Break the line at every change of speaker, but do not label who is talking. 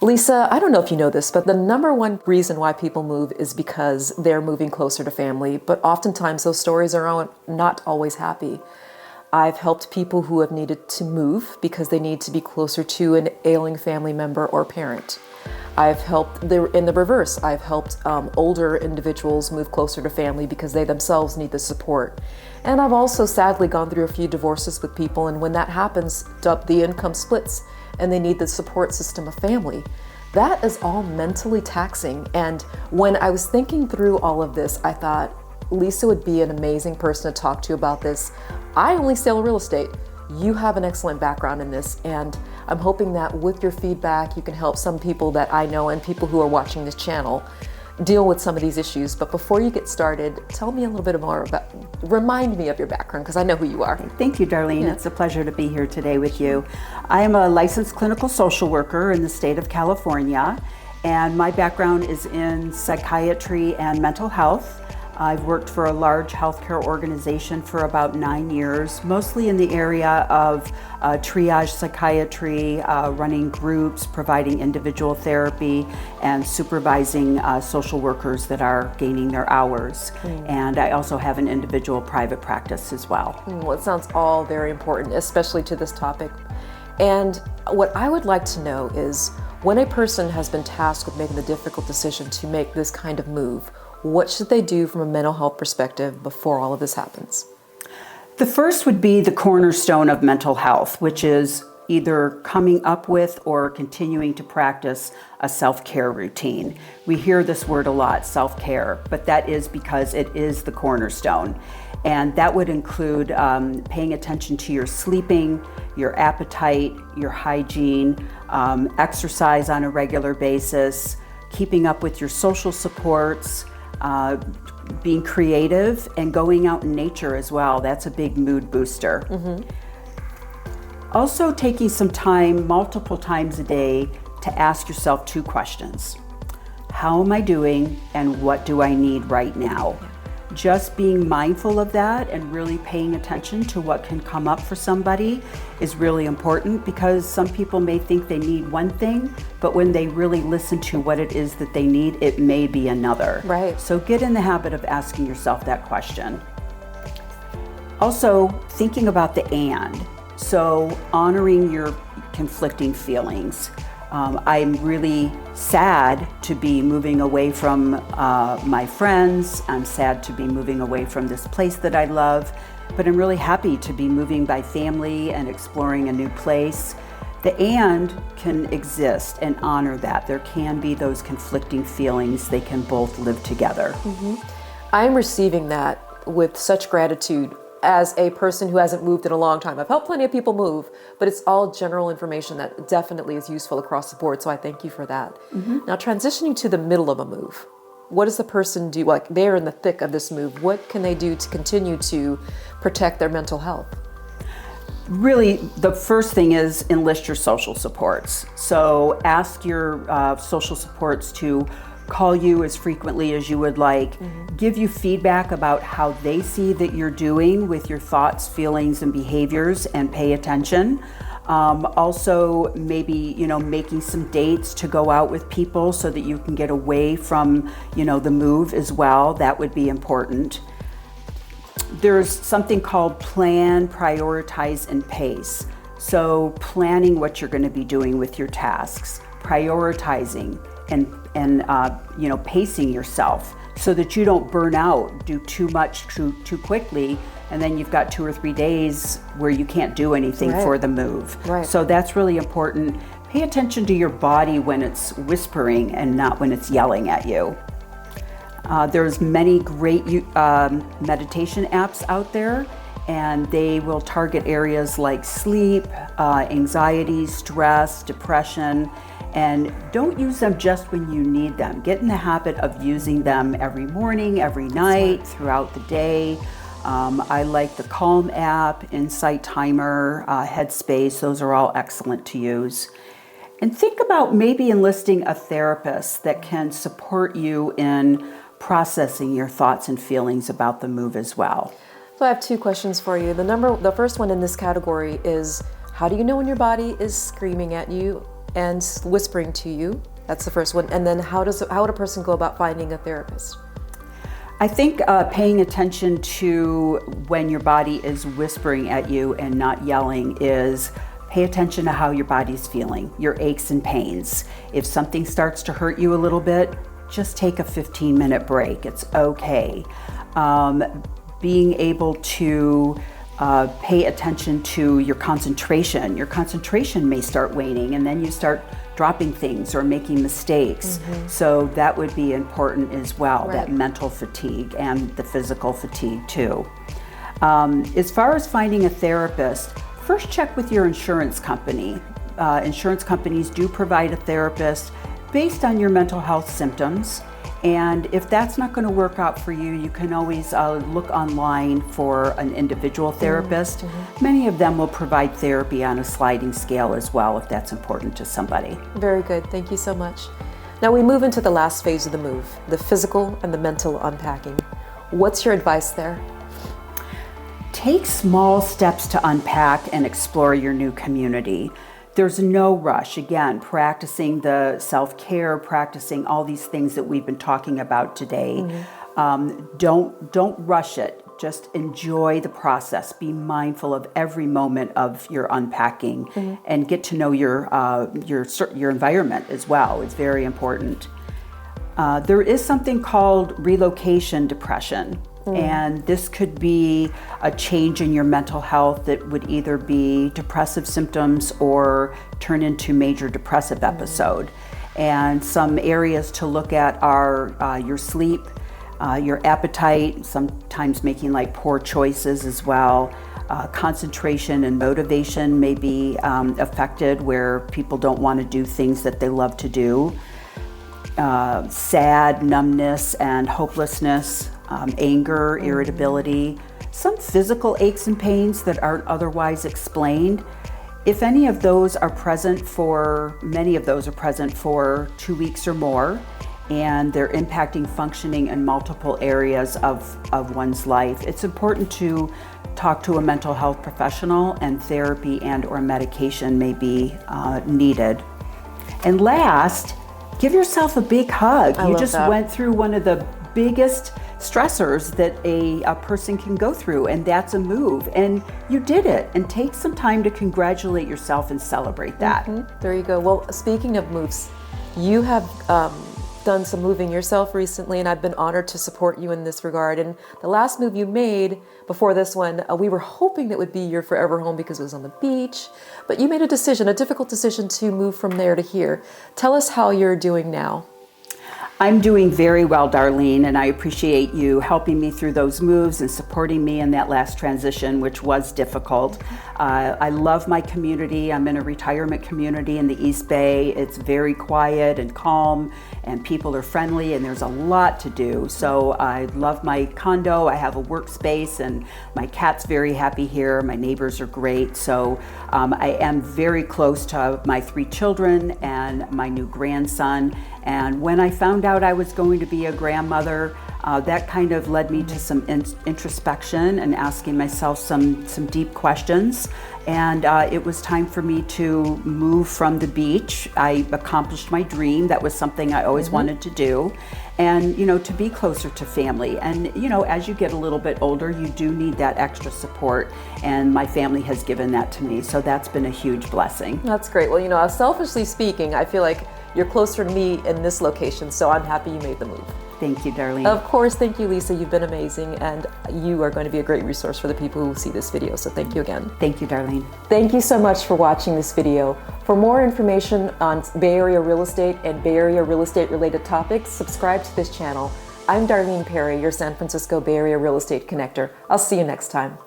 Lisa, I don't know if you know this, but the number one reason why people move is because they're moving closer to family, but oftentimes those stories are not always happy. I've helped people who have needed to move because they need to be closer to an ailing family member or parent. I've helped in the reverse. I've helped older individuals move closer to family because they themselves need the support. And I've also sadly gone through a few divorces with people, and when that happens, the income splits and they need the support system of family. That is all mentally taxing. And when I was thinking through all of this, I thought Lisa would be an amazing person to talk to about this. I only sell real estate. You have an excellent background in this, and I'm hoping that with your feedback, you can help some people that I know and people who are watching this channel deal with some of these issues. But before you get started, tell me a little bit more remind me of your background, because I know who you are.
Thank you, Darlene. Yeah. It's a pleasure to be here today with you. I am a licensed clinical social worker in the state of California, and my background is in psychiatry and mental health. I've worked for a large healthcare organization for about 9 years, mostly in the area of triage psychiatry, running groups, providing individual therapy, and supervising social workers that are gaining their hours. And I also have an individual private practice as well.
Well, it sounds all very important, especially to this topic. And what I would like to know is, when a person has been tasked with making the difficult decision to make this kind of move, what should they do from a mental health perspective before all of this happens?
The first would be the cornerstone of mental health, which is either coming up with or continuing to practice a self-care routine. We hear this word a lot, self-care, but that is because it is the cornerstone. And that would include paying attention to your sleeping, your appetite, your hygiene, exercise on a regular basis, keeping up with your social supports, being creative, and going out in nature as well. That's a big mood booster. Also taking some time, multiple times a day, to ask yourself 2 questions. How am I doing, and what do I need right now? Just being mindful of that and really paying attention to what can come up for somebody is really important, because some people may think they need one thing, but when they really listen to what it is that they need, it may be another.
Right.
So get in the habit of asking yourself that question. Also, thinking about the and. So honoring your conflicting feelings. I'm really sad to be moving away from my friends. I'm sad to be moving away from this place that I love, but I'm really happy to be moving by family and exploring a new place. The and can exist, and honor that. There can be those conflicting feelings. They can both live together.
I'm receiving that with such gratitude. As a person who hasn't moved in a long time, I've helped plenty of people move, but it's all general information that definitely is useful across the board. So I thank you for that. Now, transitioning to the middle of a move, what does the person do? Like, they're in the thick of this move. What can they do to continue to protect their mental health?
Really, the first thing is enlist your social supports. So ask your social supports to call you as frequently as you would like, give you feedback about how they see that you're doing with your thoughts, feelings, and behaviors, and pay attention. Also, maybe, making some dates to go out with people so that you can get away from, the move as well. That would be important. There's something called plan, prioritize, and pace. So planning what you're going to be doing with your tasks, prioritizing, and pacing yourself so that you don't burn out, do too much too quickly, and then you've got 2 or 3 days where you can't do anything for the move. So that's really important. Pay attention to your body when it's whispering and not when it's yelling at you. There's many great meditation apps out there, and they will target areas like sleep, anxiety, stress, depression. And don't use them just when you need them. Get in the habit of using them every morning, every night, throughout the day. I like the Calm app, Insight Timer, Headspace. Those are all excellent to use. And think about maybe enlisting a therapist that can support you in processing your thoughts and feelings about the move as well.
So I have 2 questions for you. The first one in this category is, how do you know when your body is screaming at you? and whispering to you. That's the first one. And then how would a person go about finding a therapist?
I think paying attention to when your body is whispering at you and not yelling is pay attention to how your body's feeling, your aches and pains. If something starts to hurt you a little bit, just take a 15-minute break. It's okay. Being able to pay attention to your concentration. Your concentration may start waning, and then you start dropping things or making mistakes. So that would be important as well,
Right.
that mental fatigue and the physical fatigue too. As far as finding a therapist, first check with your insurance company. Insurance companies do provide a therapist based on your mental health symptoms. And if that's not going to work out for you, you can always look online for an individual therapist. Many of them will provide therapy on a sliding scale as well, if that's important to somebody.
Very good. Thank you so much. Now we move into the last phase of the move, the physical and the mental unpacking. What's your advice there?
Take small steps to unpack and explore your new community. There's no rush. Again, practicing the self-care, practicing all these things that we've been talking about today. Don't rush it. Just enjoy the process. Be mindful of every moment of your unpacking and get to know your environment as well. It's very important. There is something called relocation depression. And this could be a change in your mental health that would either be depressive symptoms or turn into major depressive episode. And some areas to look at are your sleep, your appetite, sometimes making like poor choices as well. Concentration and motivation may be affected where people don't want to do things that they love to do. Sad, numbness, and hopelessness. Anger, irritability, some physical aches and pains that aren't otherwise explained. If any of those are present many of those are present for 2 weeks or more, and they're impacting functioning in multiple areas of one's life, it's important to talk to a mental health professional, and therapy and/or medication may be needed. And last, give yourself a big hug. You just went through one of the biggest stressors that a person can go through, and that's a move, and you did it. And take some time to congratulate yourself and celebrate that.
There you go. Well, speaking of moves, you have done some moving yourself recently, and I've been honored to support you in this regard. And the last move you made before this one, we were hoping that would be your forever home because it was on the beach, but you made a difficult decision to move from there to here. Tell us how you're doing now.
I'm doing very well, Darlene, and I appreciate you helping me through those moves and supporting me in that last transition, which was difficult. I love my community. I'm in a retirement community in the East Bay. It's very quiet and calm, and people are friendly, and there's a lot to do. So I love my condo. I have a workspace, and my cat's very happy here. My neighbors are great. So I am very close to my 3 children and my new grandson. And when I found out I was going to be a grandmother, that kind of led me to some introspection and asking myself some deep questions. And it was time for me to move from the beach. I accomplished my dream. That was something I always wanted to do. And, to be closer to family. And, as you get a little bit older, you do need that extra support. And my family has given that to me. So that's been a huge blessing.
That's great. Well, selfishly speaking, I feel like you're closer to me in this location, so I'm happy you made the move.
Thank you, Darlene.
Of course, thank you, Lisa. You've been amazing, and you are going to be a great resource for the people who see this video, so thank you again.
Thank you, Darlene.
Thank you so much for watching this video. For more information on Bay Area real estate and Bay Area real estate related topics, subscribe to this channel. I'm Darlene Perry, your San Francisco Bay Area real estate connector. I'll see you next time.